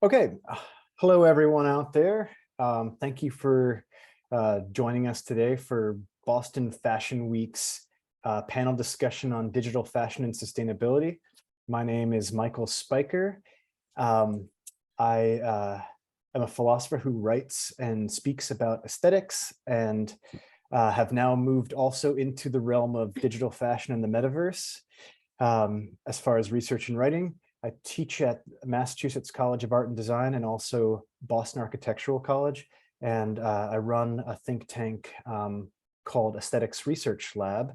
Okay, hello everyone out there. Thank you for joining us today for Boston Fashion Week's panel discussion on digital fashion and sustainability. My name is Michael Spicher. I am a philosopher who writes and speaks about aesthetics and have now moved also into the realm of digital fashion and the metaverse as far as research and writing. I teach at Massachusetts College of Art and Design and also Boston Architectural College. And I run a think tank called Aesthetics Research Lab.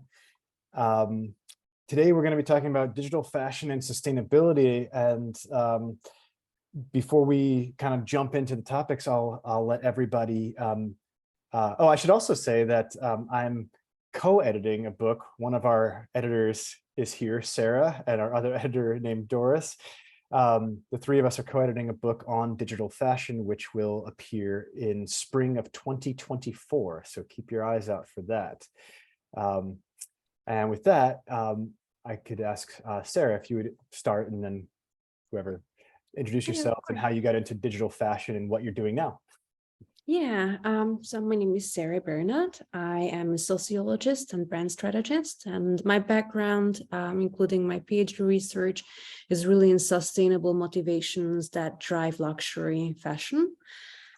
Today, we're going to be talking about digital fashion and sustainability. And before we kind of jump into the topics, I'll let everybody. I should also say that I'm co-editing a book. One of our editors is here, Sara, and our other editor named Doris. The three of us are co-editing a book on digital fashion, which will appear in spring of 2024. So keep your eyes out for that. And with that, I could ask Sara if you would start, and then whoever, introduce yourself and how you got into digital fashion and what you're doing now. Yeah, so my name is Sara Bernat. I am a sociologist and brand strategist, and my background, including my PhD research, is really in sustainable motivations that drive luxury fashion.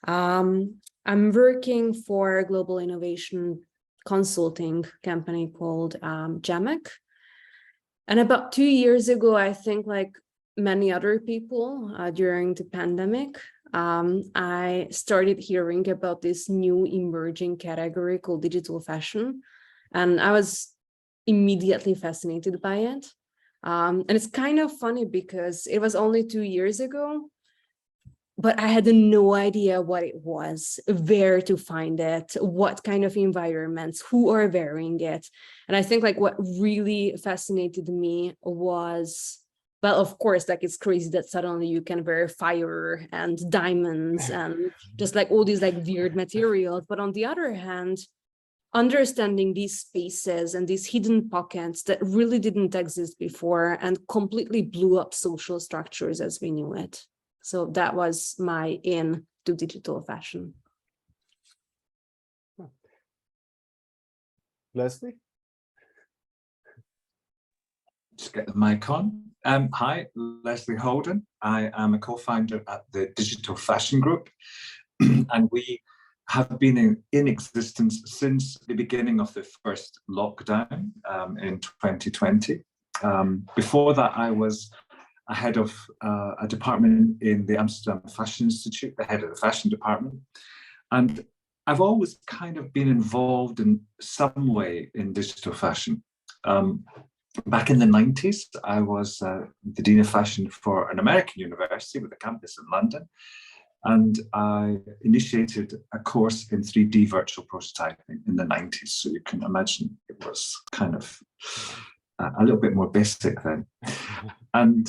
I'm working for a global innovation consulting company called JAMAC. And about 2 years ago, I think like many other people during the pandemic, I started hearing about this new emerging category called digital fashion, and I was immediately fascinated by it. And it's kind of funny because it was only 2 years ago, but I had no idea what it was, where to find it, what kind of environments, who are wearing it. And I think like what really fascinated me was, well, of course, like it's crazy that suddenly you can wear fire and diamonds and just like all these like weird materials. But on the other hand, understanding these spaces and these hidden pockets that really didn't exist before and completely blew up social structures as we knew it. So that was my in to digital fashion. Leslie? Just get the mic on. Hi, Leslie Holden. I am a co-founder at the Digital Fashion Group, and we have been in existence since the beginning of the first lockdown in 2020. Before that, I was a head of a department in the Amsterdam Fashion Institute, the head of the fashion department. And I've always kind of been involved in some way in digital fashion. Back in the 90s, I was the Dean of Fashion for an American university with a campus in London. And I initiated a course in 3D virtual prototyping in the 90s. So you can imagine it was kind of a little bit more basic then. And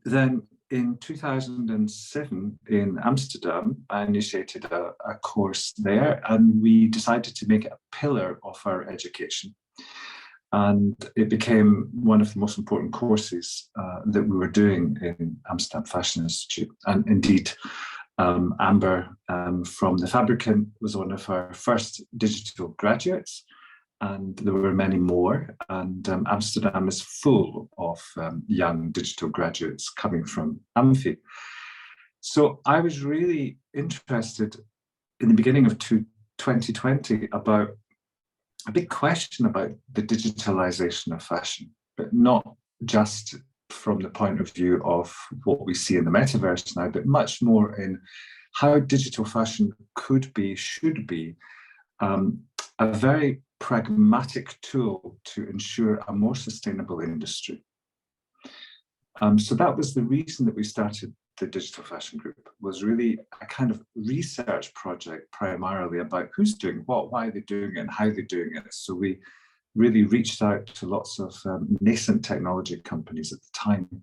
then in 2007 in Amsterdam, I initiated a course there, and we decided to make it a pillar of our education. And it became one of the most important courses that we were doing in Amsterdam Fashion Institute. And indeed, Amber from the Fabricant was one of our first digital graduates, and there were many more. And Amsterdam is full of young digital graduates coming from Amphi. So I was really interested in the beginning of 2020 about a big question about the digitalization of fashion, but not just from the point of view of what we see in the metaverse now, but much more in how digital fashion could be, should be, a very pragmatic tool to ensure a more sustainable industry. So that was the reason that we started the Digital Fashion Group, was really a kind of research project primarily about who's doing what, why they're doing it, and how they're doing it. So we really reached out to lots of nascent technology companies at the time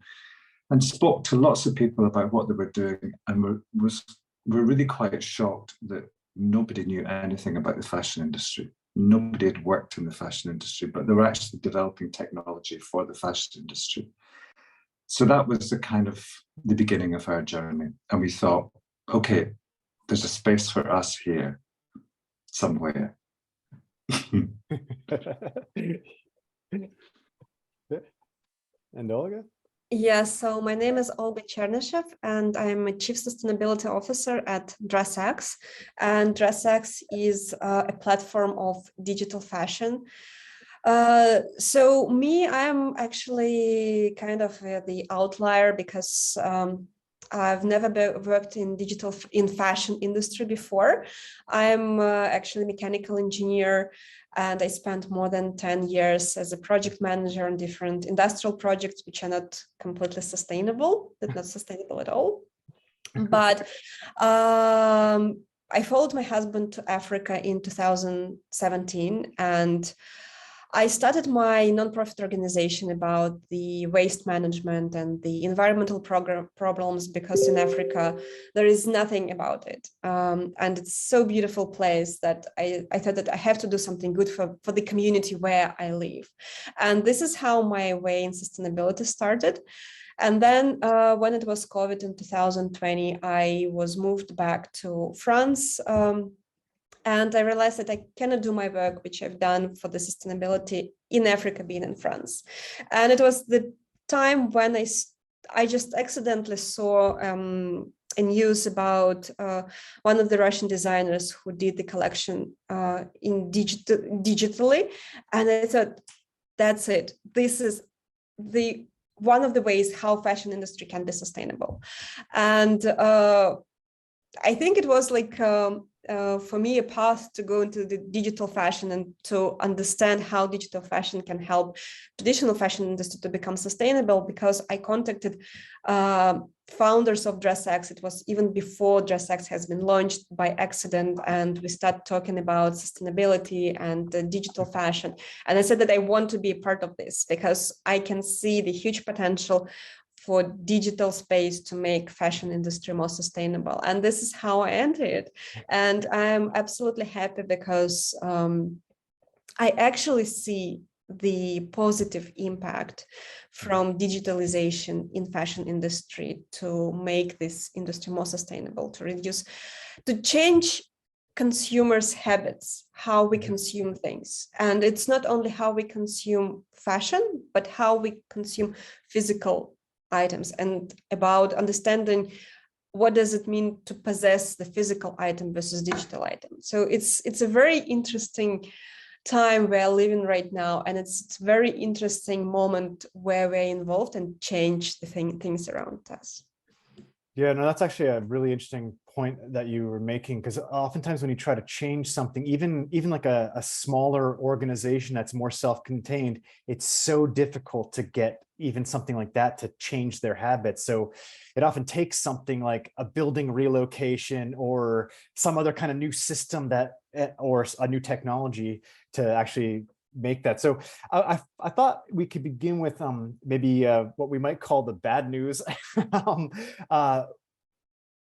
and spoke to lots of people about what they were doing, and we're really quite shocked that nobody knew anything about the fashion industry. Nobody had worked in the fashion industry, but they were actually developing technology for the fashion industry. So that was the beginning of our journey. And we thought, okay, there's a space for us here somewhere. And Olga? Yeah, so my name is Olga Chernysheva, and I'm a Chief Sustainability Officer at DressX. And DressX is a platform of digital fashion. So me, I'm actually kind of the outlier because I've never worked in fashion industry before. I'm actually a mechanical engineer, and I spent more than 10 years as a project manager on different industrial projects, which are not completely sustainable, not sustainable at all. But I followed my husband to Africa in 2017, and I started my nonprofit organization about the waste management and the environmental problems, because in Africa, there is nothing about it. And it's so beautiful place that I thought that I have to do something good for the community where I live. And this is how my way in sustainability started. And then when it was COVID in 2020, I was moved back to France. And I realized that I cannot do my work, which I've done for the sustainability in Africa, being in France. And it was the time when I just accidentally saw a news about one of the Russian designers who did the collection digitally. And I thought, that's it. This is one of the ways how fashion industry can be sustainable. And I think it was like, for me, a path to go into the digital fashion and to understand how digital fashion can help traditional fashion industry to become sustainable, because I contacted founders of DressX. It was even before DressX has been launched, by accident, and we started talking about sustainability and digital fashion. And I said that I want to be a part of this because I can see the huge potential for digital space to make fashion industry more sustainable. And this is how I entered. And I'm absolutely happy because I actually see the positive impact from digitalization in fashion industry to make this industry more sustainable, to change consumers' habits, how we consume things. And it's not only how we consume fashion, but how we consume physical items, and about understanding what does it mean to possess the physical item versus digital item. So it's a very interesting time we're living right now, and it's a very interesting moment where we're involved and change the things around us. Yeah, no, that's actually a really interesting point that you were making, because oftentimes when you try to change something, even like a smaller organization that's more self-contained, it's so difficult to get even something like that to change their habits. So it often takes something like a building relocation or some other kind of new system or a new technology to actually make that. So I thought we could begin with maybe what we might call the bad news. We don't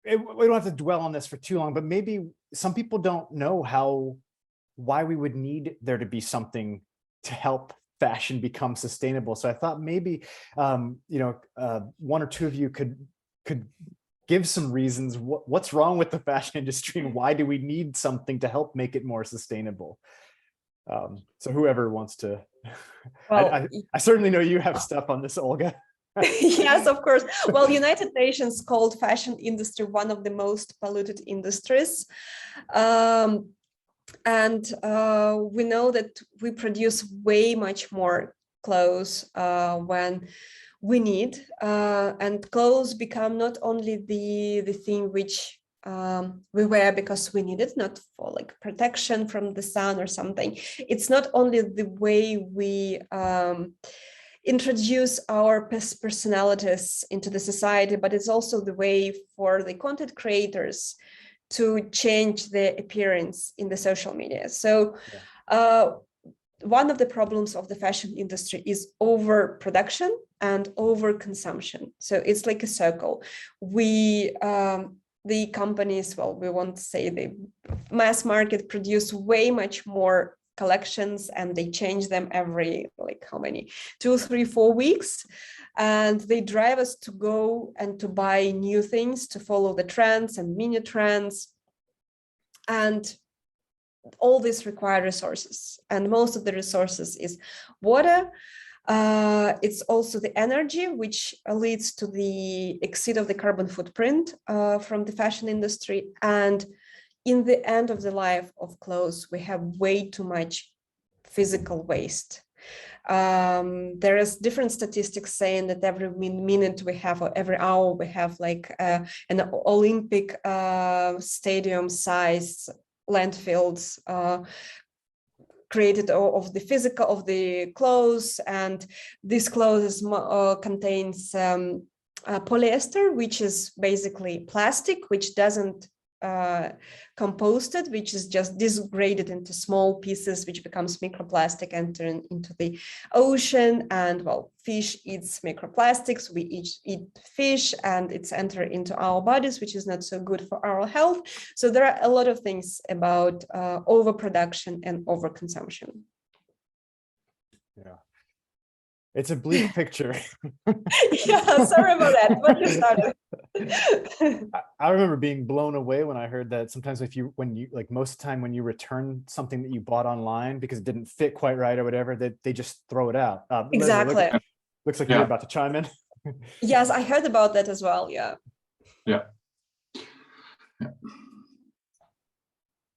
have to dwell on this for too long, but maybe some people don't know why we would need there to be something to help fashion become sustainable. So I thought maybe one or two of you could give some reasons what's wrong with the fashion industry and why do we need something to help make it more sustainable. So whoever wants to, well, I certainly know you have stuff on this, Olga. Yes, of course. Well, United Nations called fashion industry one of the most polluted industries. And we know that we produce way much more clothes when we need, and clothes become not only the thing which we wear because we need it, not for like protection from the sun or something. It's not only the way we introduce our personalities into the society, but it's also the way for the content creators to change their appearance in the social media. So one of the problems of the fashion industry is overproduction and overconsumption. So it's like a circle. The companies, well, we won't say the mass market, produce way much more collections and they change them every, like how many, 2, 3, 4 weeks. and they drive us to go and to buy new things, to follow the trends and mini trends. And all this require resources, and most of the resources is water. It's also the energy, which leads to the exceed of the carbon footprint from the fashion industry. And in the end of the life of clothes, we have way too much physical waste. There is different statistics saying that every minute we have, or every hour we have, like an Olympic stadium size landfills created of the physical of the clothes, and this clothes contains polyester, which is basically plastic, which doesn't composted, which is just disgraded into small pieces, which becomes microplastic, entering into the ocean. And well, fish eats microplastics, we eat fish, and it's entered into our bodies, which is not so good for our health. So there are a lot of things about overproduction and overconsumption. Yeah, it's a bleak picture. Yeah, sorry about that, but you started. I remember being blown away when I heard that sometimes like most of the time when you return something that you bought online because it didn't fit quite right or whatever, that they just throw it out. Exactly. Looks like you're about to chime in. Yes, I heard about that as well. Yeah. Yeah.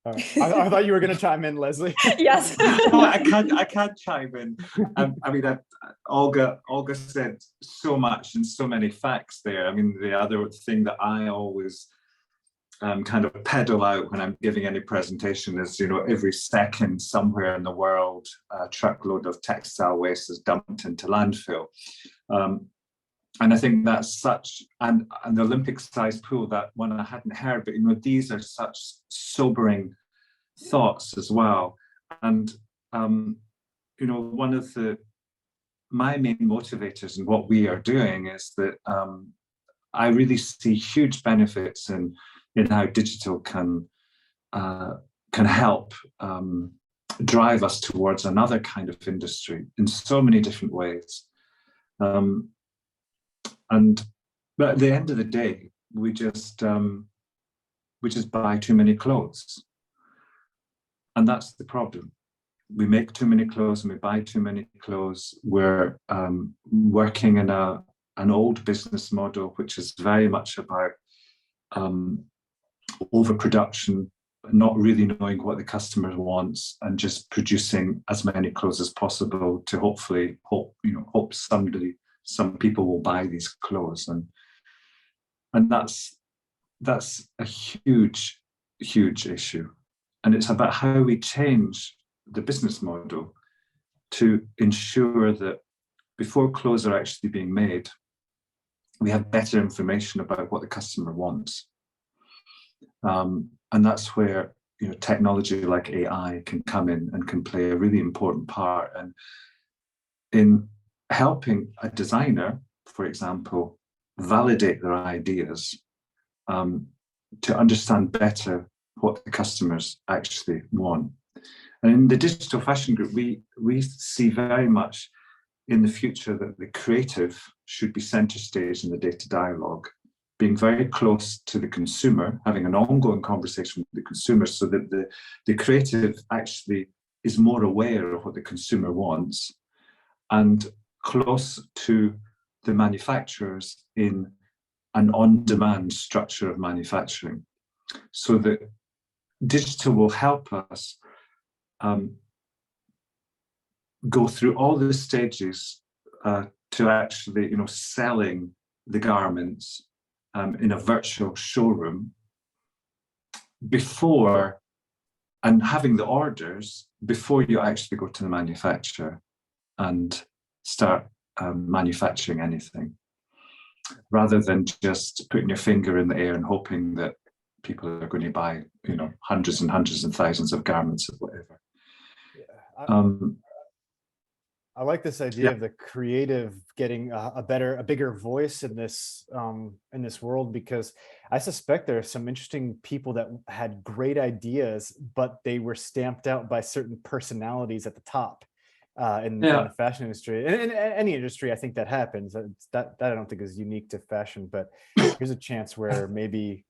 I thought you were going to chime in, Leslie. Yes. No, I can't chime in. I mean, Olga said so much and so many facts there. I mean, the other thing that I always kind of peddle out when I'm giving any presentation is, every second somewhere in the world, a truckload of textile waste is dumped into landfill. And I think that's such an Olympic-sized pool, that one I hadn't heard, but these are such sobering thoughts as well. And one of my main motivators in what we are doing is that I really see huge benefits in how digital can help drive us towards another kind of industry in so many different ways. But at the end of the day, we just buy too many clothes, and that's the problem. We make too many clothes and we buy too many clothes. We're working in an old business model, which is very much about overproduction, not really knowing what the customer wants, and just producing as many clothes as possible to hopefully hope some people will buy these clothes, and that's a huge issue. And it's about how we change the business model to ensure that before clothes are actually being made, we have better information about what the customer wants. And that's where technology like AI can come in and can play a really important part. And in helping a designer, for example, validate their ideas, to understand better what the customers actually want. And in the Digital Fashion Group, we see very much in the future that the creative should be center stage in the data dialogue, being very close to the consumer, having an ongoing conversation with the consumer, so that the creative actually is more aware of what the consumer wants, and close to the manufacturers in an on-demand structure of manufacturing, so that digital will help us go through all the stages to actually, selling the garments in a virtual showroom before, and having the orders before you actually go to the manufacturer and start manufacturing anything, rather than just putting your finger in the air and hoping that people are going to buy, hundreds and hundreds and thousands of garments or whatever. Yeah, I like this idea of the creative getting a bigger voice in this world, because I suspect there are some interesting people that had great ideas, but they were stamped out by certain personalities at the top. in Yeah. the fashion industry, and in any industry. I think that happens. That I don't think is unique to fashion, but here's a chance where maybe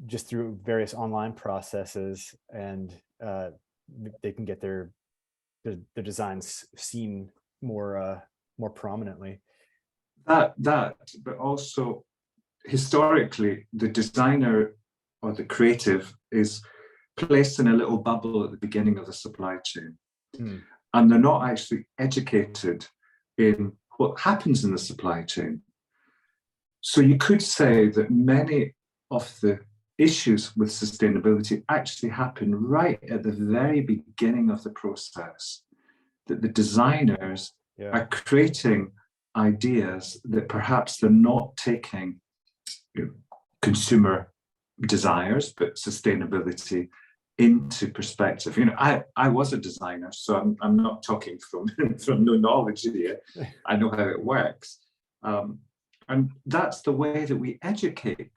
just through various online processes, and they can get their designs seen more prominently. But also historically, the designer or the creative is placed in a little bubble at the beginning of the supply chain. And they're not actually educated in what happens in the supply chain. So you could say that many of the issues with sustainability actually happen right at the very beginning of the process, that the designers are creating ideas that perhaps they're not taking consumer desires, but sustainability into perspective. I was a designer, so I'm not talking from no knowledge here. I know how it works, and that's the way that we educate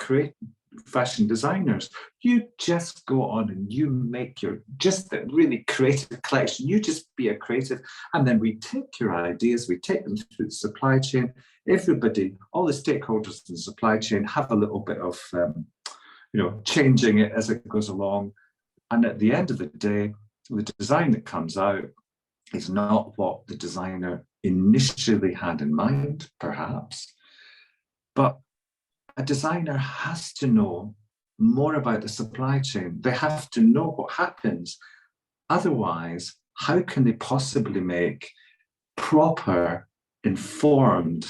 fashion designers. You just go on and you make just a really creative collection. You just be a creative, and then we take your ideas, we take them through the supply chain. Everybody, all the stakeholders in the supply chain have a little bit of changing it as it goes along. And at the end of the day, the design that comes out is not what the designer initially had in mind, perhaps, but a designer has to know more about the supply chain. They have to know what happens. Otherwise, how can they possibly make proper, informed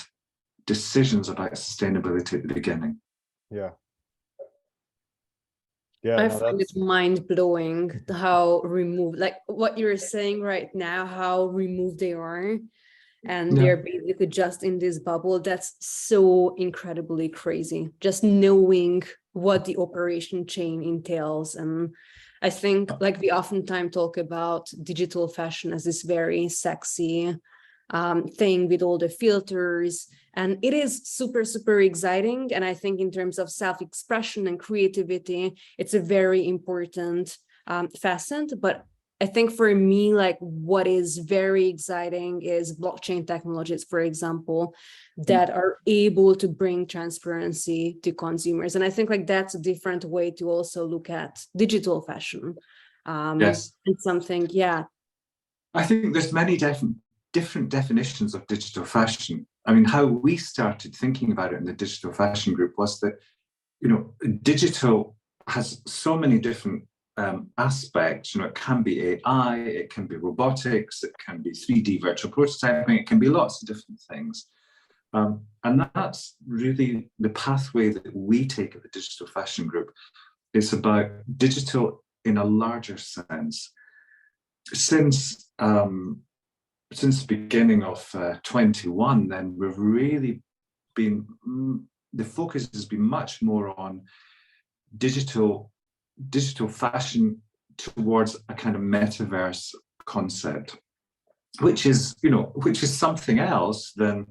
decisions about sustainability at the beginning? Yeah. I find it mind-blowing how removed, like what you're saying right now, how removed they are. And they're basically just in this bubble. That's so incredibly crazy, just knowing what the operation chain entails. And I think, like, we oftentimes talk about digital fashion as this very sexy thing with all the filters, and it is super, super exciting. And I think in terms of self-expression and creativity, it's a very important facet. But I think for me, like, what is very exciting is blockchain technologies, for example, that are able to bring transparency to consumers. And I think, like, that's a different way to also look at digital fashion. Yes. It's something, I think there's many different definitions of digital fashion. I mean, how we started thinking about it in the digital fashion group was that, digital has so many different aspects. It can be AI, it can be robotics, it can be 3D virtual prototyping, it can be lots of different things. And that's really the pathway that we take at the digital fashion group. It's about digital in a larger sense. Since the beginning of 21, then we've really been, the focus has been much more on digital fashion towards a kind of metaverse concept, which is something else than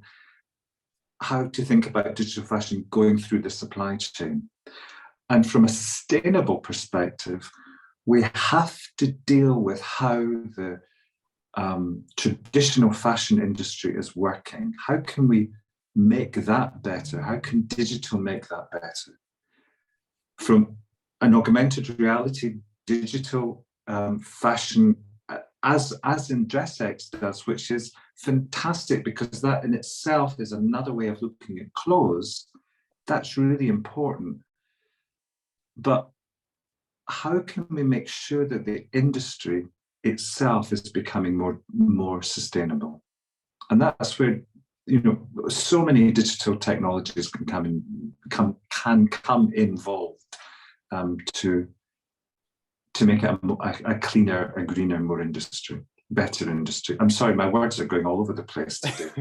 how to think about digital fashion going through the supply chain. And from a sustainable perspective, we have to deal with how the traditional fashion industry is working. How can we make that better? How can digital make that better? From an augmented reality, digital fashion, as in DressX does, which is fantastic, because that in itself is another way of looking at clothes. That's really important. But how can we make sure that the industry itself is becoming more sustainable? And that's where so many digital technologies can come involved to make it a cleaner, a greener, more better industry. I'm sorry, my words are going all over the place today.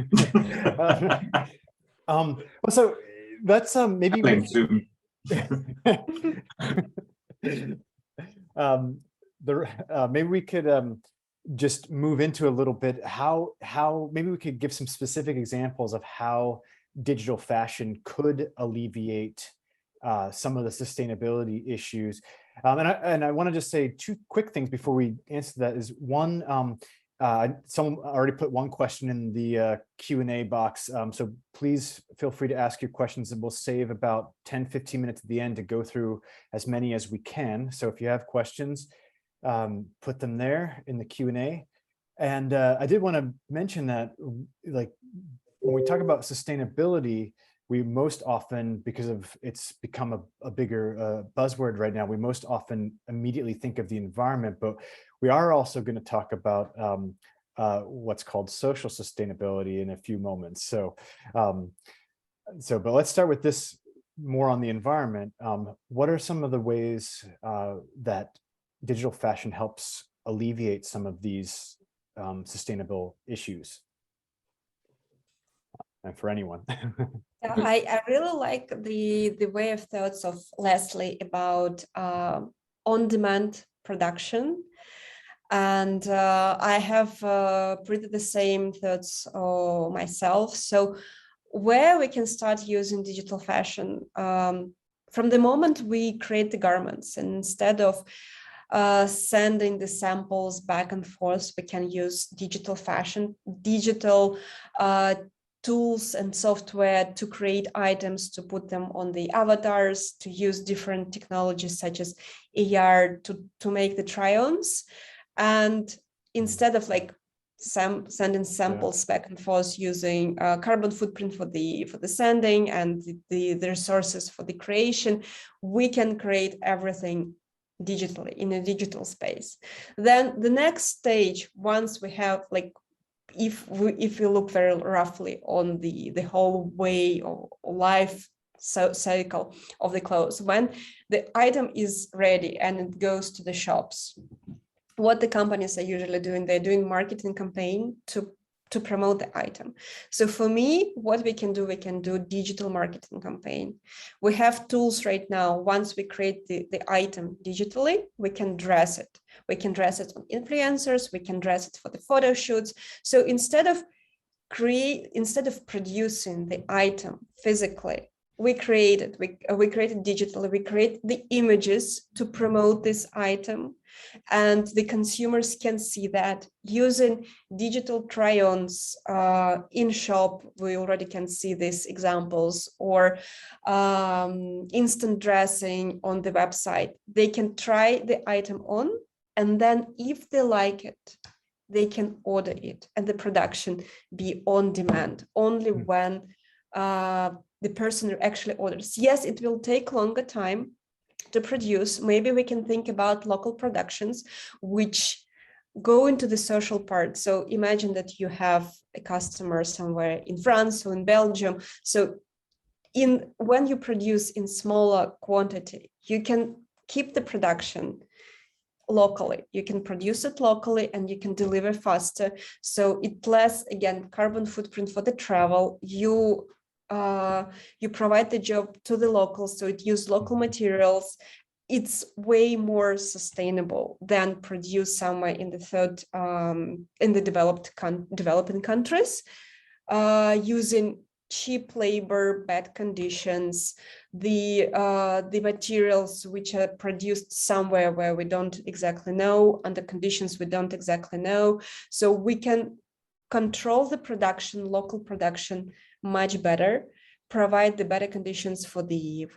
So that's maybe maybe we could just move into a little bit how maybe we could give some specific examples of how digital fashion could alleviate some of the sustainability issues. And I want to just say two quick things before we answer that. Is one, someone already put one question in the Q&A box, so please feel free to ask your questions, and we'll save about 10-15 minutes at the end to go through as many as we can. So if you have questions, put them there in the Q&A. And I did want to mention that, like, when we talk about sustainability, we most often, because of it's become a bigger buzzword right now, we most often immediately think of the environment, but we are also going to talk about what's called social sustainability in a few moments. So, but let's start with this more on the environment. What are some of the ways that digital fashion helps alleviate some of these sustainable issues? And for anyone. I really like the way of thoughts of Leslie about on-demand production, and I have pretty the same thoughts myself. So where we can start using digital fashion from the moment we create the garments, and instead of sending the samples back and forth, we can use digital fashion, digital tools and software to create items, to put them on the avatars, to use different technologies such as AR to make the try-ons. And instead of like sending samples back and forth using carbon footprint for the sending and the resources for the creation, we can create everything digitally in a digital space. Then the next stage, once we have like, if we look very roughly on the whole way of life cycle of the clothes, when the item is ready and it goes to the shops, what the companies are usually doing, they're doing marketing campaign to promote the item. So for me, what we can do digital marketing campaign. We have tools right now. Once we create the item digitally, we can dress it. We can dress it on influencers, we can dress it for the photo shoots. So instead of producing the item physically, we created digitally, we create the images to promote this item, and the consumers can see that using digital try-ons in shop. We already can see these examples, or instant dressing on the website. They can try the item on, and then if they like it, they can order it, and the production be on demand only when the person who actually orders. Yes, it will take longer time to produce. Maybe we can think about local productions which go into the social part. So imagine that you have a customer somewhere in France or in Belgium. So when you produce in smaller quantity, you can keep the production locally. You can produce it locally and you can deliver faster. So it less, again, carbon footprint for the travel. You provide the job to the locals, so it uses local materials. It's way more sustainable than produce somewhere in the developing countries, using cheap labor, bad conditions, the materials which are produced somewhere where we don't exactly know, under conditions we don't exactly know. So we can control the production, local production, much better, provide the better conditions for the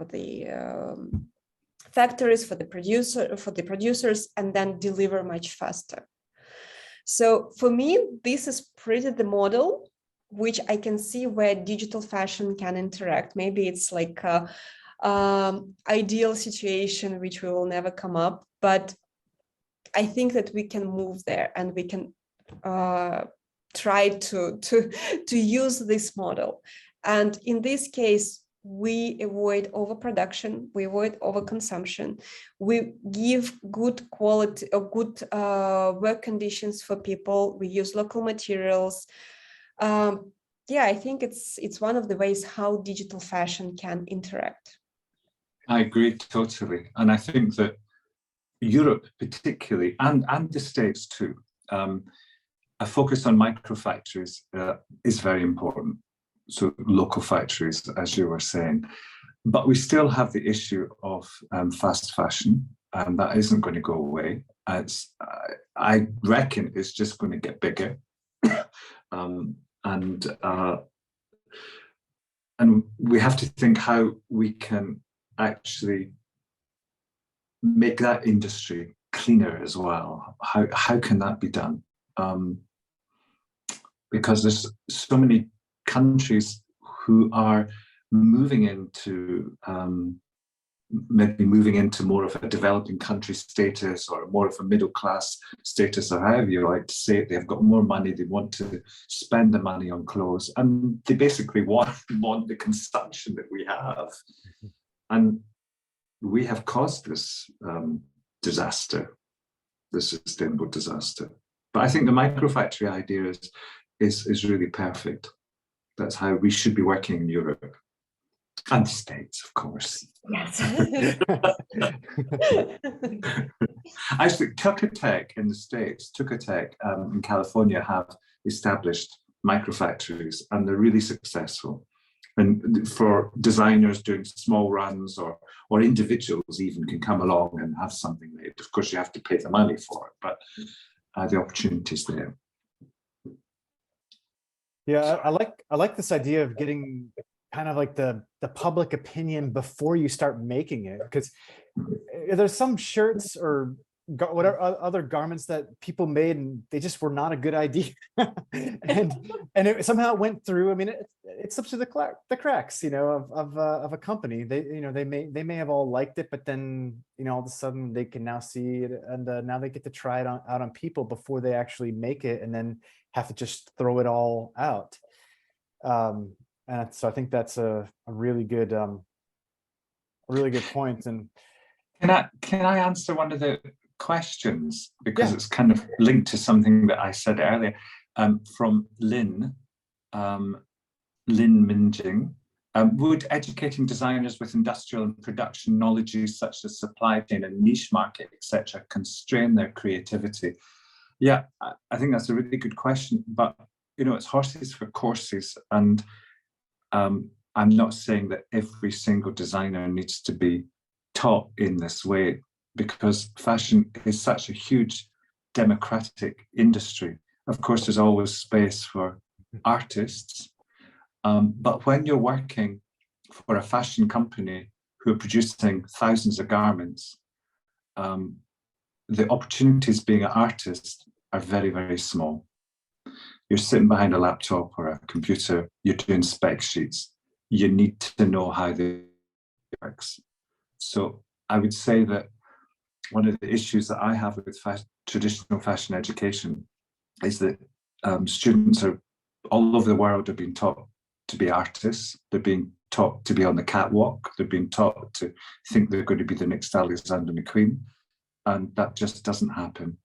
factories, for the producers, and then deliver much faster. So for me, this is pretty the model which I can see where digital fashion can interact. Maybe it's like a ideal situation which will never come up, but I think that we can move there, and we can try to use this model. And in this case, we avoid overproduction, we avoid overconsumption, we give good quality or good work conditions for people, we use local materials. Yeah, I think it's one of the ways how digital fashion can interact. I agree totally. And I think that Europe particularly, and the States too, a focus on microfactories is very important. So local factories, as you were saying, but we still have the issue of fast fashion, and that isn't going to go away. I reckon it's just going to get bigger, and we have to think how we can actually make that industry cleaner as well. How can that be done? Because there's so many countries who are moving into maybe moving into more of a developing country status or more of a middle class status, or however you like to say it. They've got more money, they want to spend the money on clothes, and they basically want the consumption that we have. And we have caused this disaster, this sustainable disaster. But I think the microfactory idea is really perfect. That's how we should be working in Europe. And the States, of course. Yes. Actually, Tukatech in the States, Tukatech in California have established microfactories, and they're really successful. And for designers doing small runs, or individuals even can come along and have something made. Of course, you have to pay the money for it, but the opportunity is there. Yeah, I like this idea of getting kind of like the public opinion before you start making it, because there's some shirts or whatever other garments that people made and they just were not a good idea, and it somehow went through. I mean, it slips through the cracks, you know, of a company. They may have all liked it, but then, you know, all of a sudden they can now see it, and now they get to try it out on people before they actually make it, and then have to just throw it all out. And so I think that's a really good point. And can I answer one of the questions, because it's kind of linked to something that I said earlier, from Lynn Minjing. Would educating designers with industrial and production knowledge such as supply chain and niche market, etc., constrain their creativity? Yeah, I think that's a really good question, but you know, it's horses for courses, and I'm not saying that every single designer needs to be taught in this way, because fashion is such a huge democratic industry. Of course, there's always space for artists, but when you're working for a fashion company who are producing thousands of garments, the opportunities being an artist are very, very small. You're sitting behind a laptop or a computer, you're doing spec sheets. You need to know how they works. So I would say that one of the issues that I have with traditional fashion education is that students are all over the world are being taught to be artists. They're being taught to be on the catwalk. They're being taught to think they're going to be the next Alexander McQueen. And that just doesn't happen.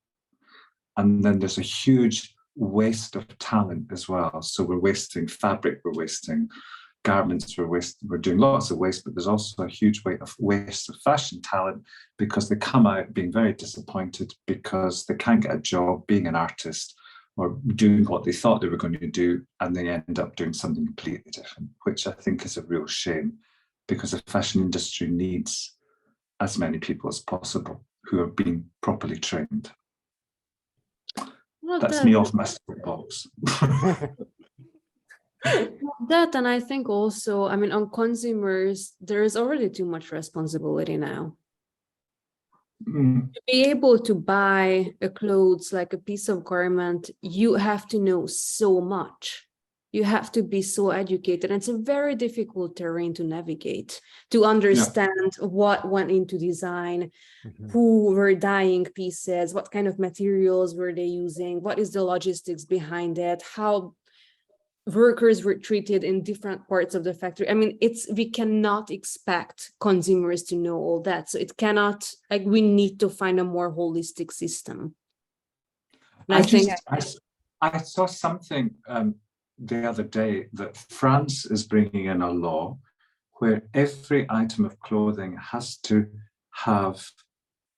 And then there's a huge waste of talent as well. So we're wasting fabric, we're wasting garments, we're doing lots of waste, but there's also a huge waste of fashion talent, because they come out being very disappointed because they can't get a job being an artist or doing what they thought they were going to do, and they end up doing something completely different, which I think is a real shame, because the fashion industry needs as many people as possible who are being properly trained. Well, that's me off my soapbox. That, and I think also, I mean, on consumers, there is already too much responsibility now. To be able to buy a clothes, like a piece of garment, you have to know so much. You have to be so educated. And it's a very difficult terrain to navigate, to understand what went into design, who were dyeing pieces, what kind of materials were they using, what is the logistics behind it, how workers were treated in different parts of the factory. I mean, we cannot expect consumers to know all that. So it cannot, like, we need to find a more holistic system. And I saw something the other day that France is bringing in a law where every item of clothing has to have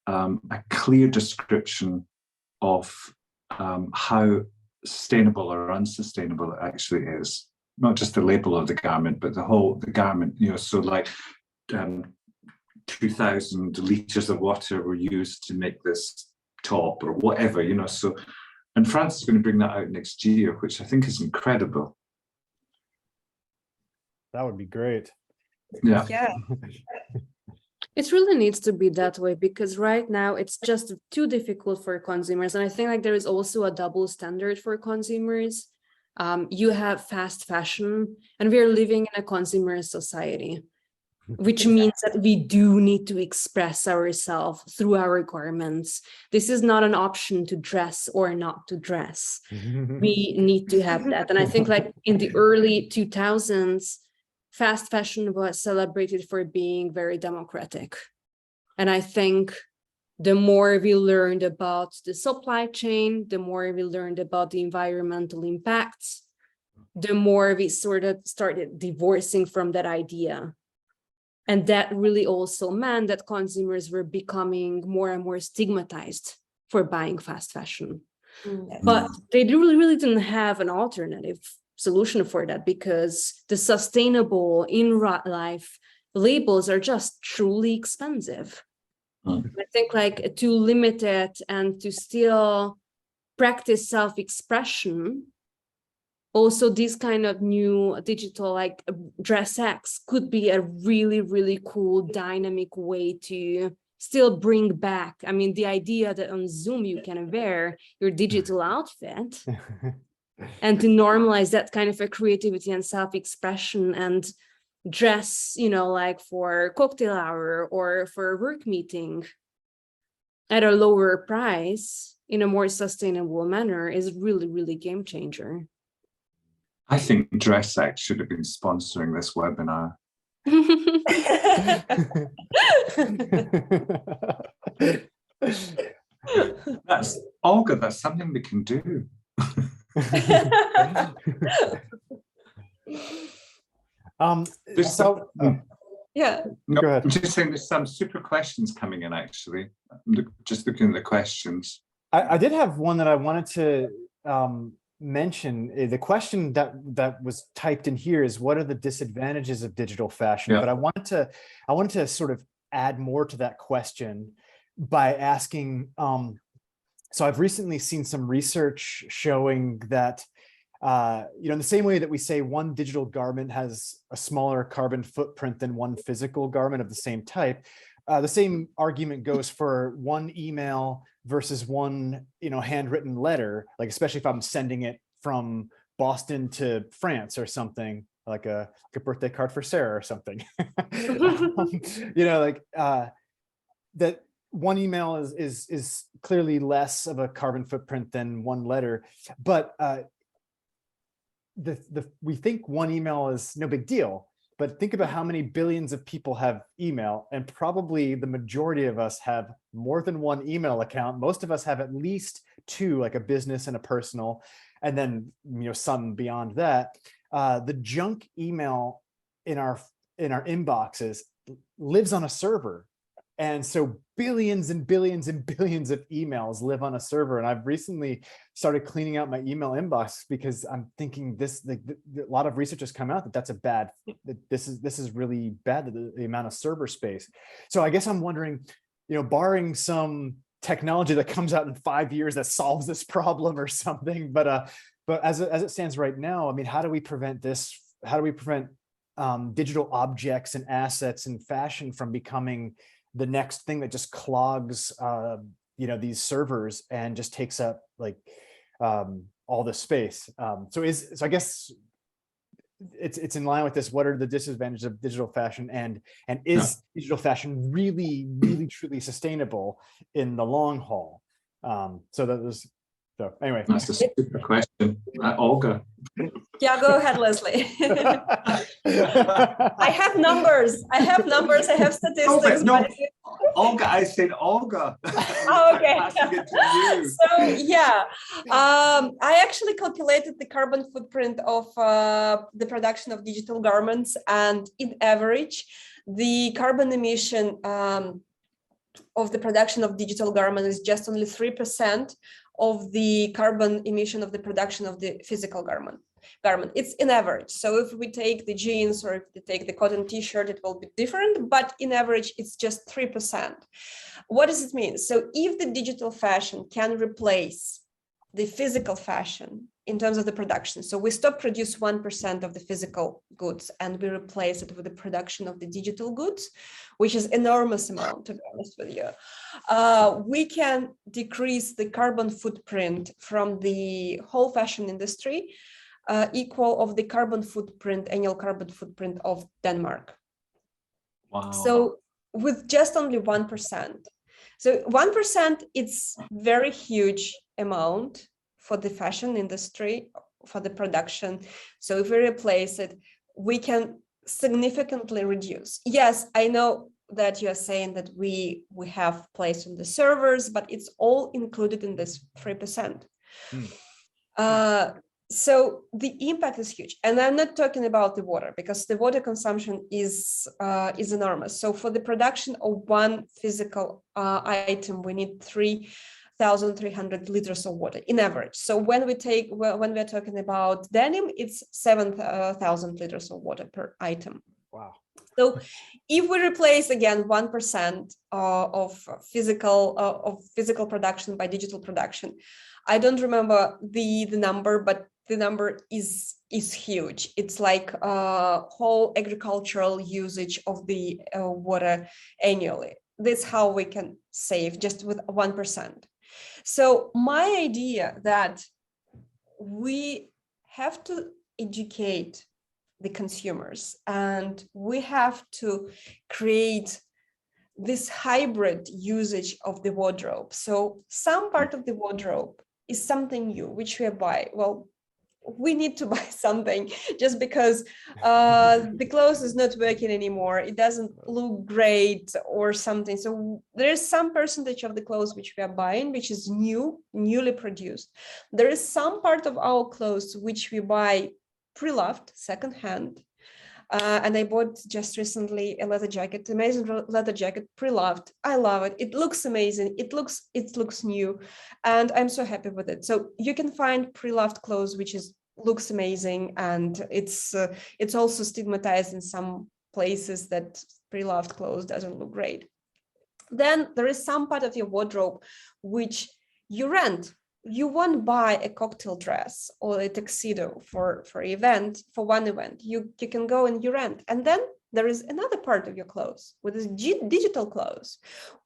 a clear description of how sustainable or unsustainable it actually is. Not just the label of the garment, but the garment, you know, so like 2,000 liters of water were used to make this top or whatever, you know. So, and France is going to bring that out next year, which I think is incredible. That would be great. Yeah. Yeah. It really needs to be that way, because right now it's just too difficult for consumers. And I think like there is also a double standard for consumers. You have fast fashion, and we are living in a consumer society, which means that we do need to express ourselves through our garments. This is not an option to dress or not to dress. We need to have that. And I think like in the early 2000s, fast fashion was celebrated for being very democratic. And I think the more we learned about the supply chain, the more we learned about the environmental impacts, the more we sort of started divorcing from that idea. And that really also meant that consumers were becoming more and more stigmatized for buying fast fashion. But they really didn't have an alternative solution for that, because the sustainable in life labels are just truly expensive. I think like to limit it and to still practice self-expression, also this kind of new digital like dress X could be a really cool dynamic way to still bring back, I mean, the idea that on Zoom you can wear your digital outfit and to normalize that kind of a creativity and self-expression and dress, you know, like for cocktail hour or for a work meeting at a lower price in a more sustainable manner is really game changer. I think DressX should have been sponsoring this webinar. That's Olga, that's something we can do. Yeah. No, Go ahead. I'm just saying there's some super questions coming in, actually. I'm just looking at the questions. I did have one that I wanted to mention. The question that was typed in here is, what are the disadvantages of digital fashion? Yeah. But I wanted to sort of add more to that question by asking, so I've recently seen some research showing that you know, in the same way that we say one digital garment has a smaller carbon footprint than one physical garment of the same type, the same argument goes for one email versus one, you know, handwritten letter, like especially if I'm sending it from Boston to France or something, like a birthday card for Sara or something. You know, like that one email is clearly less of a carbon footprint than one letter, but we think one email is no big deal, but think about how many billions of people have email, and probably the majority of us have more than one email account. Most of us have at least two, like a business and a personal, and then, you know, some beyond that. The junk email in our inboxes lives on a server. And so billions and billions and billions of emails live on a server. And I've recently started cleaning out my email inbox because I'm thinking this, a lot of research has come out that that's a bad, that this is really bad, the amount of server space. So I guess I'm wondering, you know, barring some technology that comes out in 5 years that solves this problem or something, but as it stands right now, I mean, how do we prevent this? How do we prevent digital objects and assets and fashion from becoming the next thing that just clogs, you know, these servers and just takes up like all the space? So I guess it's in line with this. What are the disadvantages of digital fashion, and is digital fashion really truly sustainable in the long haul? So anyway, that's a super question, Olga. Yeah, go ahead, Leslie. I have numbers. I have statistics. No, Olga, I said Olga. Oh, okay. So yeah, I actually calculated the carbon footprint of the production of digital garments, and in average, the carbon emission of the production of digital garments is just only 3% of the carbon emission of the production of the physical garment. garment. It's in average. So if we take the jeans or if we take the cotton t-shirt, it will be different, but in average, it's just 3%. What does it mean? So if the digital fashion can replace the physical fashion in terms of the production, so we stop produce 1% of the physical goods and we replace it with the production of the digital goods, which is enormous amount, to be honest with you, we can decrease the carbon footprint from the whole fashion industry equal of the carbon footprint, annual carbon footprint of Denmark. Wow. So with just only 1%. So 1%, it's very huge amount for the fashion industry, for the production. So if we replace it, we can significantly reduce. Yes, I know that you're saying that we have place on the servers, but it's all included in this 3%. So the impact is huge, and I'm not talking about the water, because the water consumption is enormous. So for the production of one physical item, we need 3,300 liters of water in average. So when we're talking about denim, it's 7,000 liters of water per item. Wow. So if we replace again 1% of physical production by digital production, I don't remember the number, but the number is huge. It's like whole agricultural usage of the water annually. That's how we can save just with 1%. So my idea that we have to educate the consumers and we have to create this hybrid usage of the wardrobe. So some part of the wardrobe is something new, which we buy. Well, we need to buy something just because the clothes is not working anymore. It doesn't look great or something. So there is some percentage of the clothes which we are buying, which is newly produced. There is some part of our clothes which we buy pre-loved, secondhand. And I bought just recently a leather jacket, amazing leather jacket, pre-loved. I love it. It looks amazing. It looks new, and I'm so happy with it. So you can find pre-loved clothes which looks amazing, and it's also stigmatized in some places that pre-loved clothes doesn't look great. Then there is some part of your wardrobe which you rent. You won't buy a cocktail dress or a tuxedo for one event. You can go and you rent. And then there is another part of your clothes, which is digital clothes.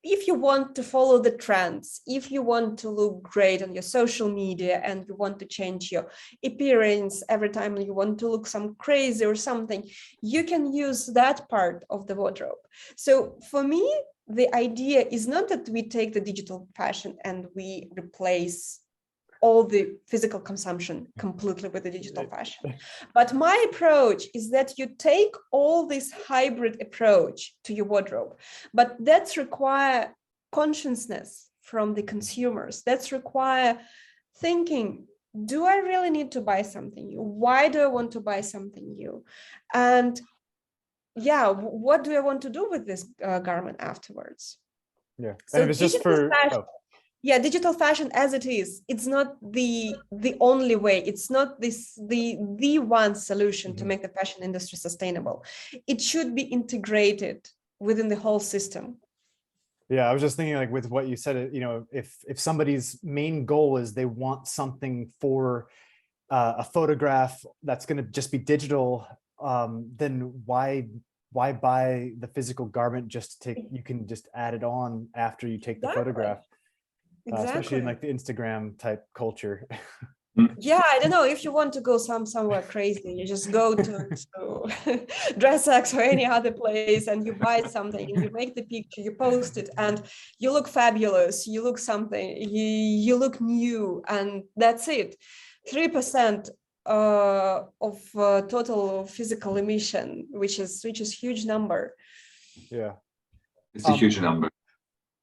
If you want to follow the trends, if you want to look great on your social media and you want to change your appearance every time you want to look some crazy or something, you can use that part of the wardrobe. So for me, the idea is not that we take the digital fashion and we replace all the physical consumption completely with the digital fashion. But my approach is that you take all this hybrid approach to your wardrobe, but that's require consciousness from the consumers. That's require thinking, do I really need to buy something new? Why do I want to buy something new? And yeah, what do I want to do with this garment afterwards? Yeah, So and it was just for fashion, yeah, digital fashion as it is, it's not the only way. It's not the one solution to make the fashion industry sustainable. It should be integrated within the whole system. Yeah, I was just thinking, like, with what you said, if somebody's main goal is they want something for a photograph that's going to just be digital, then why buy the physical garment? You can just add it on after you take the photograph. Exactly. Especially in like the Instagram type culture. Yeah, I don't know, if you want to go somewhere crazy, you just go to DressX or any other place and you buy something and you make the picture, you post it, and you look fabulous, you look something, you look new, and that's it. 3% of total physical emission, which is huge number. Yeah, it's a huge number.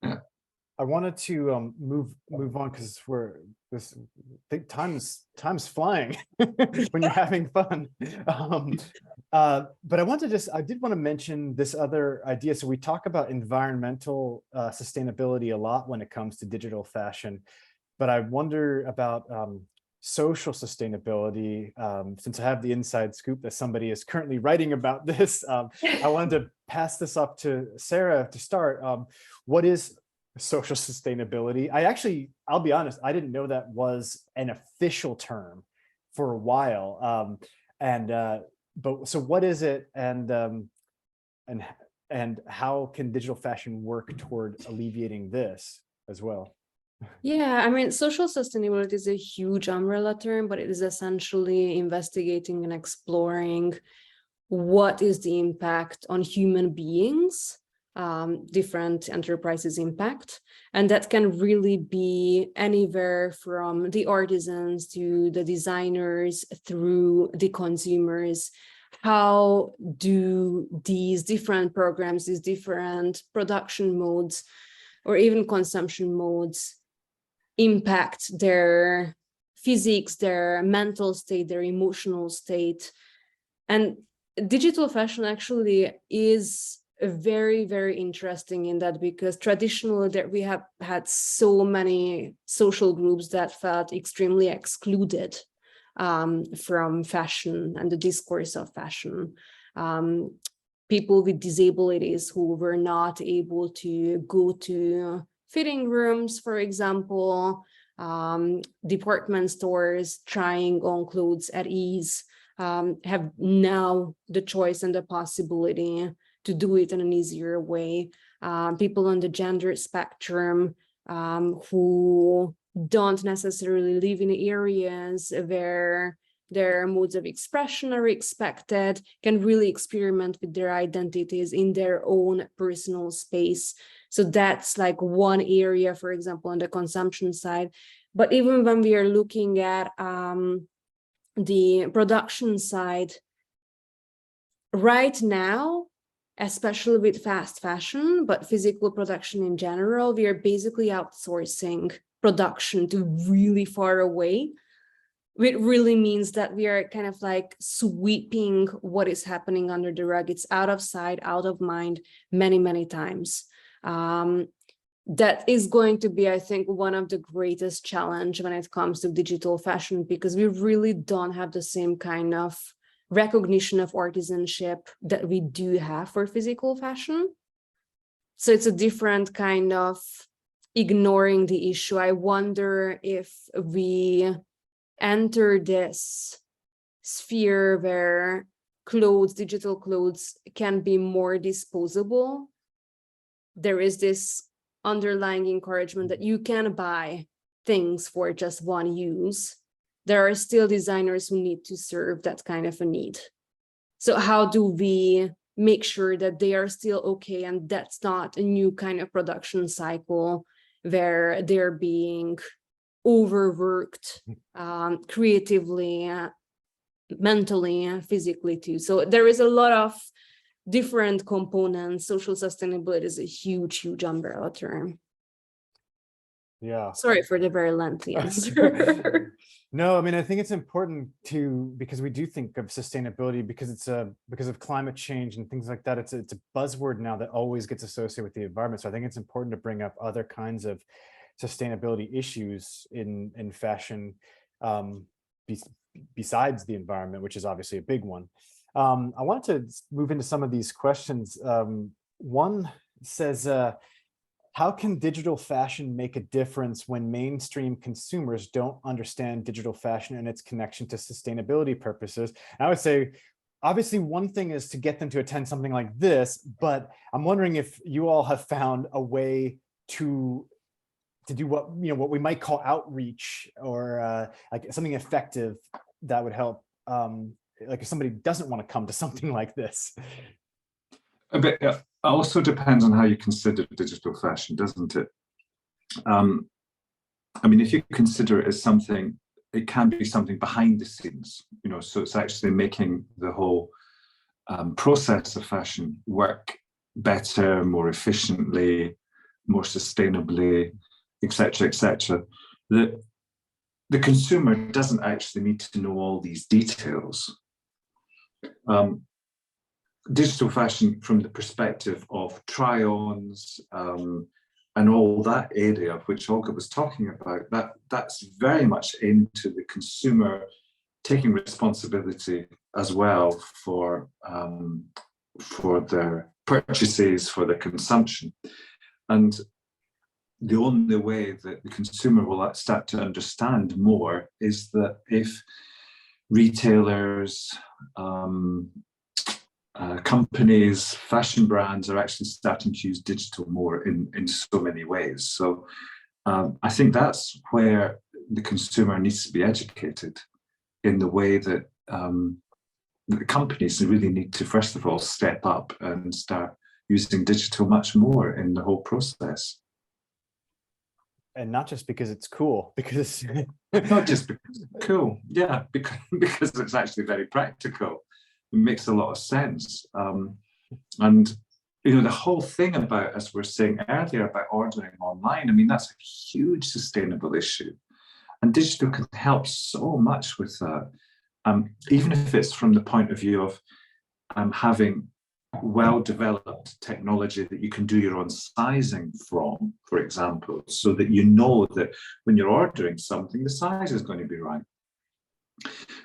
Yeah. I wanted to move on because time's flying when you're having fun. But I did want to mention this other idea. So we talk about environmental sustainability a lot when it comes to digital fashion, but I wonder about social sustainability, since I have the inside scoop that somebody is currently writing about this, I wanted to pass this up to Sara to start. What is social sustainability? I'll be honest, I didn't know that was an official term for a while. But so what is it, and how can digital fashion work toward alleviating this as well? Yeah, I mean, social sustainability is a huge umbrella term, but it is essentially investigating and exploring what is the impact on human beings, different enterprises impact. And that can really be anywhere from the artisans to the designers through the consumers. How do these different programs, these different production modes, or even consumption modes impact their physics, their mental state, their emotional state? And digital fashion actually is very, very interesting in that, because traditionally that we have had so many social groups that felt extremely excluded from fashion and the discourse of fashion. People with disabilities who were not able to go to fitting rooms, for example, department stores trying on clothes at ease, have now the choice and the possibility to do it in an easier way. People on the gender spectrum who don't necessarily live in areas where their modes of expression are expected can really experiment with their identities in their own personal space. So that's like one area, for example, on the consumption side. But even when we are looking at the production side, right now, especially with fast fashion, but physical production in general, we are basically outsourcing production to really far away. It really means that we are kind of like sweeping what is happening under the rug. It's out of sight, out of mind, many, many times. That is going to be, I think, one of the greatest challenge when it comes to digital fashion, because we really don't have the same kind of recognition of artisanship that we do have for physical fashion. So it's a different kind of ignoring the issue. I wonder if we enter this sphere where clothes, digital clothes, can be more disposable. There is this underlying encouragement that you can buy things for just one use. There are still designers who need to serve that kind of a need. So how do we make sure that they are still okay, and that's not a new kind of production cycle where they're being overworked creatively, mentally, physically too. So there is a lot of different components. Social sustainability is a huge, huge umbrella term. Yeah. Sorry for the very lengthy answer. No, I mean, I think it's important because we do think of sustainability because of climate change and things like that. It's a buzzword now that always gets associated with the environment. So I think it's important to bring up other kinds of sustainability issues in fashion, besides the environment, which is obviously a big one. I wanted to move into some of these questions. One says, how can digital fashion make a difference when mainstream consumers don't understand digital fashion and its connection to sustainability purposes? And I would say, obviously, one thing is to get them to attend something like this, but I'm wondering if you all have found a way to do what we might call outreach, or like something effective that would help. Like if somebody doesn't want to come to something like this. A bit. It also depends on how you consider digital fashion, doesn't it? I mean, if you consider it as something, it can be something behind the scenes, so it's actually making the whole process of fashion work better, more efficiently, more sustainably, etc., etc. The consumer doesn't actually need to know all these details. Digital fashion, from the perspective of try-ons and all that area which Olga was talking about, that's very much into the consumer taking responsibility as well for their purchases, for their consumption. And the only way that the consumer will start to understand more is that if retailers, companies, fashion brands are actually starting to use digital more in so many ways. So I think that's where the consumer needs to be educated, in the way that the companies really need to, first of all, step up and start using digital much more in the whole process. And not just because it's cool, because not just because it's cool, yeah, because it's actually very practical. It makes a lot of sense. And you know, the whole thing about, as we were saying earlier, about ordering online, I mean, that's a huge sustainable issue. And digital can help so much with that. Even if it's from the point of view of having well-developed technology that you can do your own sizing from, for example, so that you know that when you're ordering something, the size is going to be right.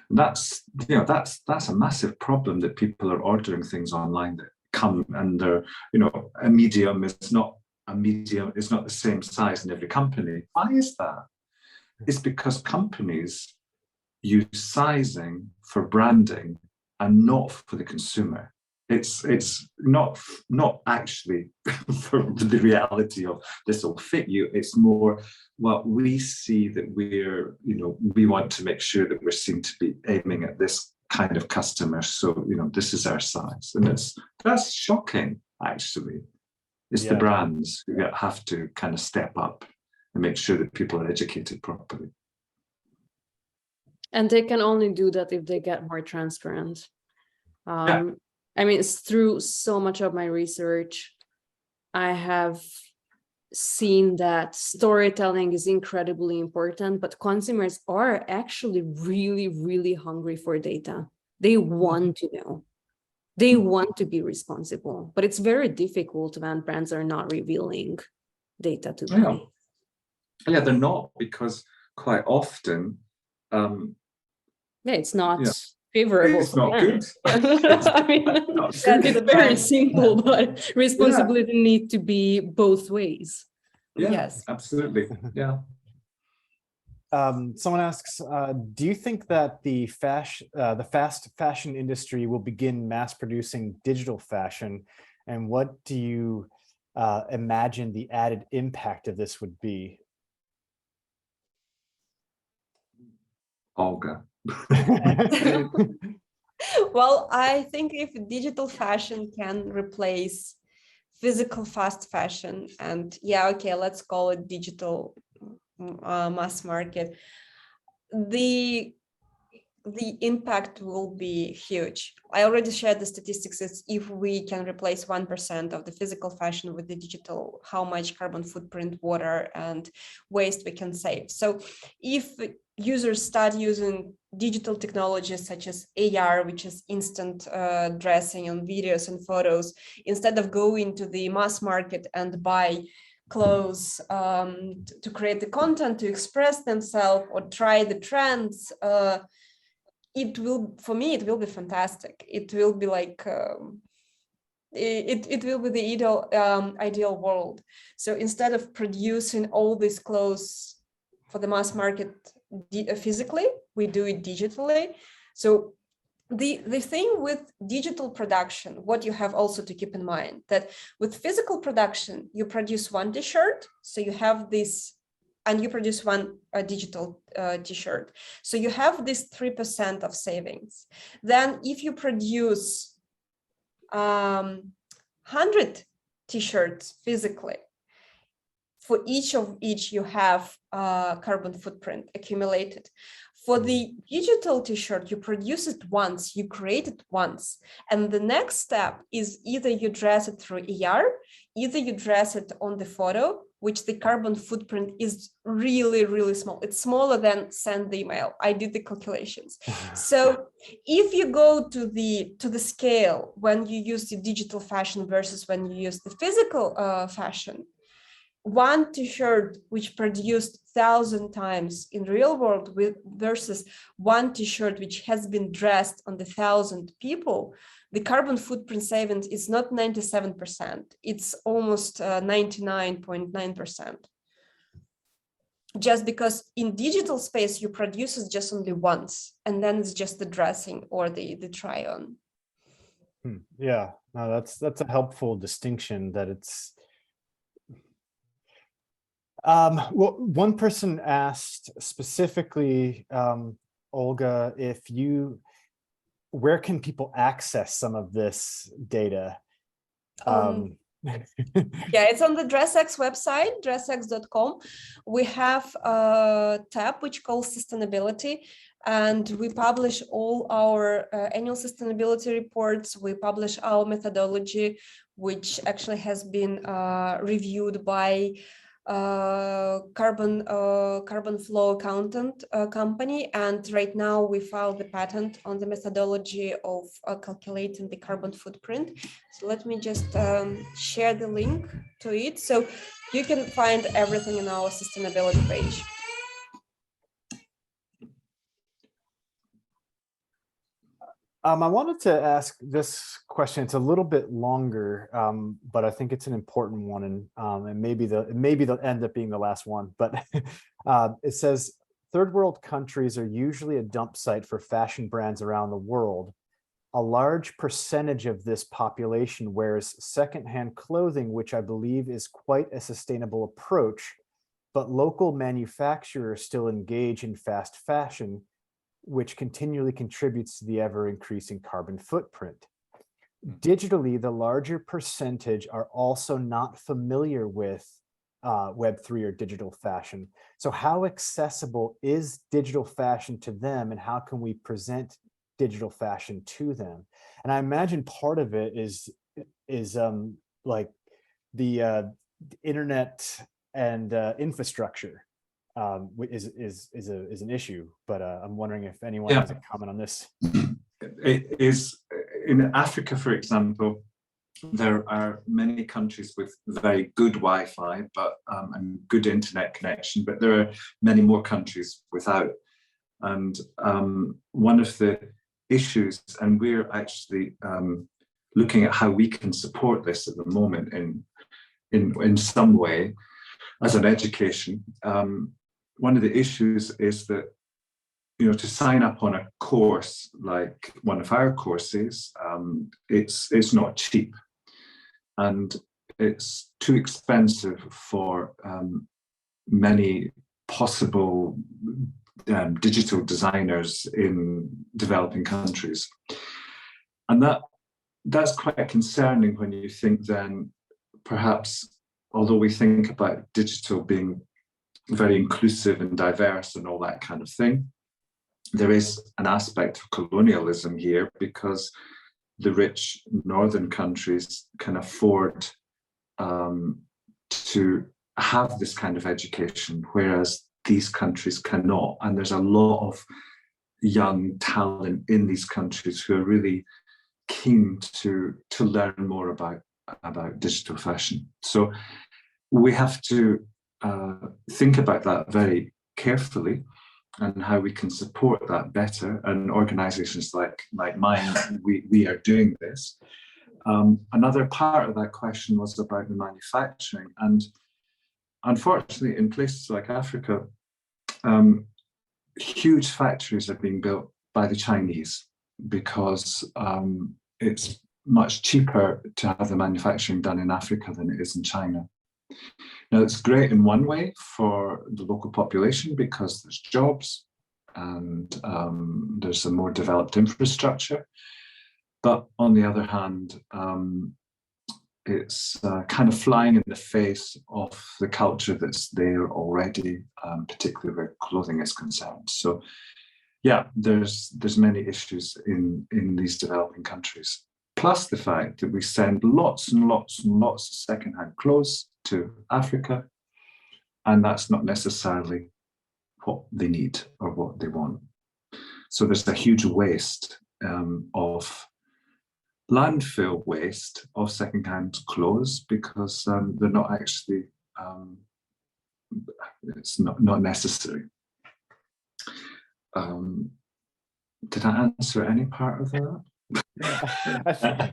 And that's a massive problem, that people are ordering things online that come and they're, you know, a medium is not the same size in every company. Why is that? It's because companies use sizing for branding and not for the consumer. It's not actually for the reality of this will fit you. It's more what we see that we're, you know, we want to make sure that we're seen to be aiming at this kind of customer. So, you know, this is our size. And that's shocking, actually. It's the brands who have to kind of step up and make sure that people are educated properly. And they can only do that if they get more transparent. I mean, it's through so much of my research, I have seen that storytelling is incredibly important, but consumers are actually really, really hungry for data. They want to know. They want to be responsible, but it's very difficult when brands are not revealing data to them. Yeah, they're not, because quite often, it's not favorable. It's not good. I mean, it's very simple, but responsibility need to be both ways. Yeah, yes, absolutely. Yeah. Someone asks, do you think that the fast fashion industry will begin mass producing digital fashion? And what do you imagine the added impact of this would be? Olga. Well, I think if digital fashion can replace physical fast fashion, and let's call it digital mass market, the impact will be huge. I already shared the statistics. It's if we can replace 1% of the physical fashion with the digital, how much carbon footprint, water, and waste we can save. So if users start using digital technologies such as AR, which is instant dressing and videos and photos, instead of going to the mass market and buy clothes to create the content, to express themselves or try the trends, it will be fantastic. It will be like it will be the ideal world. So instead of producing all these clothes for the mass market physically, we do it digitally. So the thing with digital production, what you have also to keep in mind, that with physical production, you produce one t-shirt, so you have this, and you produce one digital t-shirt. So you have this 3% of savings. Then if you produce 100 t-shirts physically, for each you have carbon footprint accumulated. For the digital t-shirt, you produce it once, you create it once. And the next step is either you dress it through AR, either you dress it on the photo, which the carbon footprint is really, really small. It's smaller than send the email. I did the calculations. So if you go to the scale when you use the digital fashion versus when you use the physical fashion, one t-shirt which produced 1,000 times in real world versus one t-shirt which has been dressed on the 1,000 people, the carbon footprint savings is not 97%, it's almost 99.9%. Just because in digital space, you produce it just only once, and then it's just the dressing or the try on. Yeah, no, that's a helpful distinction, that it's well, one person asked specifically, Olga, where can people access some of this data? Yeah, it's on the DressX website, dressx.com. We have a tab which calls sustainability, and we publish all our annual sustainability reports. We publish our methodology, which actually has been reviewed by carbon flow accountant company, and right now we filed the patent on the methodology of calculating the carbon footprint. So let me just share the link to it, so you can find everything in our sustainability page. I wanted to ask this question. It's a little bit longer, but I think it's an important one, and maybe they'll end up being the last one. But it says, third world countries are usually a dump site for fashion brands around the world. A large percentage of this population wears secondhand clothing, which I believe is quite a sustainable approach, but local manufacturers still engage in fast fashion, which continually contributes to the ever-increasing carbon footprint. Digitally, the larger percentage are also not familiar with Web3 or digital fashion. So how accessible is digital fashion to them, and how can we present digital fashion to them? And I imagine part of it is like the internet and infrastructure is an issue, but I'm wondering if anyone has a comment on this. It is in Africa, for example, there are many countries with very good Wi-Fi, but and good internet connection, but there are many more countries without. And one of the issues, and we're actually looking at how we can support this at the moment in some way as an education. One of the issues is that, you know, to sign up on a course like one of our courses, it's not cheap, and it's too expensive for many possible digital designers in developing countries. And that's quite concerning when you think then, perhaps, although we think about digital being very inclusive and diverse and all that kind of thing, there is an aspect of colonialism here, because the rich northern countries can afford to have this kind of education, whereas these countries cannot. And there's a lot of young talent in these countries who are really keen to learn more about digital fashion. So we have to think about that very carefully, and how we can support that better. And organizations like mine, we are doing this. Another part of that question was about the manufacturing. And unfortunately, in places like Africa, huge factories are being built by the Chinese, because it's much cheaper to have the manufacturing done in Africa than it is in China. Now, it's great in one way for the local population, because there's jobs and there's a more developed infrastructure. But on the other hand, it's kind of flying in the face of the culture that's there already, particularly where clothing is concerned. So yeah, there's many issues in these developing countries. Plus the fact that we send lots and lots and lots of secondhand clothes to Africa, and that's not necessarily what they need or what they want. So there's a huge waste of landfill waste of secondhand clothes, because they're not actually it's not necessary. Did I answer any part of that?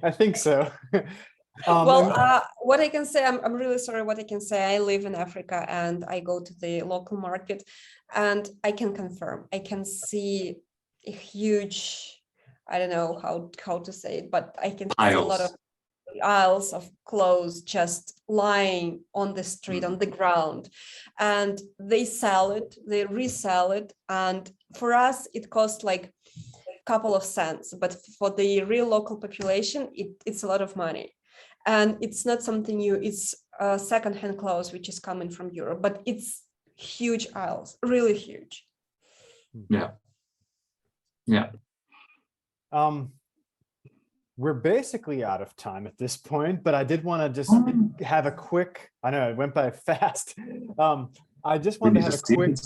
I think so. Well, what I can say, I'm really sorry. What I can say, I live in Africa and I go to the local market, and I can confirm, I can see a huge, I don't know how to say it, but I can see a lot of aisles of clothes just lying on the street, on the ground, and they sell it, they resell it, and for us it costs like a couple of cents, but for the real local population it's a lot of money. And it's not something new, it's secondhand clothes which is coming from Europe, but it's huge aisles, really huge. Yeah. We're basically out of time at this point, but I did want to just have a quick, I know it went by fast. I just wanted to have a quick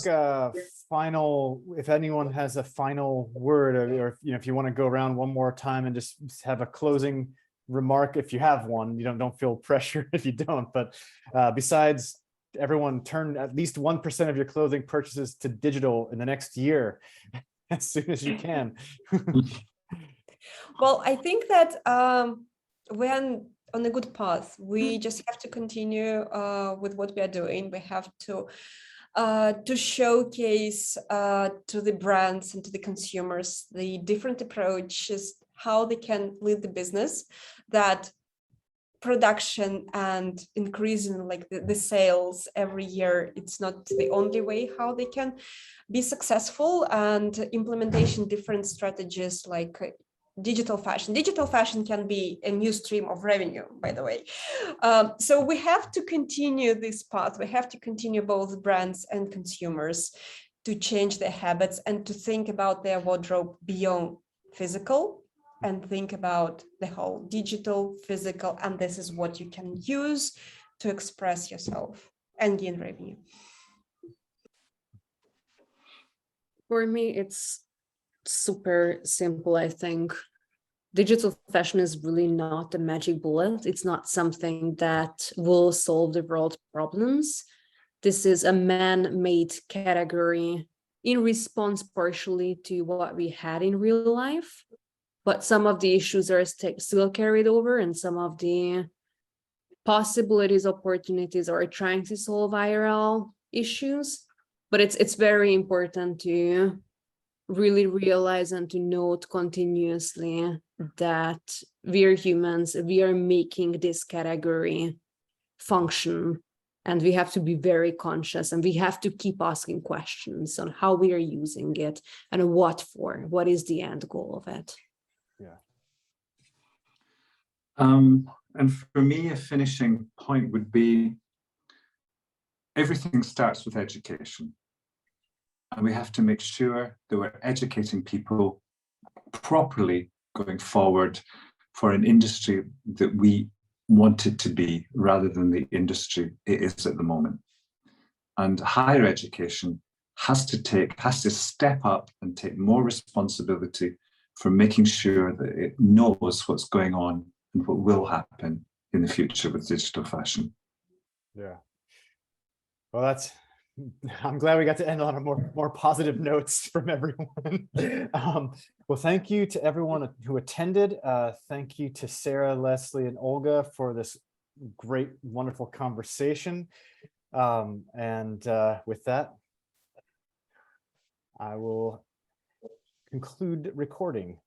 final, if anyone has a final word, or if you want to go around one more time and just have a closing remark, if you have one, don't feel pressure if you don't, but besides, everyone turn at least 1% of your clothing purchases to digital in the next year as soon as you can. Well, I think that we're on a good path. We just have to continue with what we are doing. We have to showcase to the brands and to the consumers the different approaches, how they can lead the business, that production and increasing like the sales every year, it's not the only way how they can be successful, and implementation different strategies like digital fashion. Digital fashion can be a new stream of revenue, by the way. So we have to continue this path. We have to continue, both brands and consumers, to change their habits and to think about their wardrobe beyond physical, and think about the whole digital, physical, and this is what you can use to express yourself and gain revenue. For me, it's super simple, I think. Digital fashion is really not a magic bullet. It's not something that will solve the world's problems. This is a man-made category in response partially to what we had in real life. But some of the issues are still carried over, and some of the possibilities, opportunities are trying to solve IRL issues. But it's very important to really realize and to note continuously that we are humans, we are making this category function, and we have to be very conscious, and we have to keep asking questions on how we are using it and what for, what is the end goal of it. Yeah. And for me, a finishing point would be everything starts with education. And we have to make sure that we're educating people properly going forward for an industry that we want it to be, rather than the industry it is at the moment. And higher education has to step up and take more responsibility for making sure that it knows what's going on and what will happen in the future with digital fashion. Yeah. Well, I'm glad we got to end on a more positive notes from everyone. Well, thank you to everyone who attended. Thank you to Sara, Leslie, and Olga for this great, wonderful conversation. With that, I will conclude recording.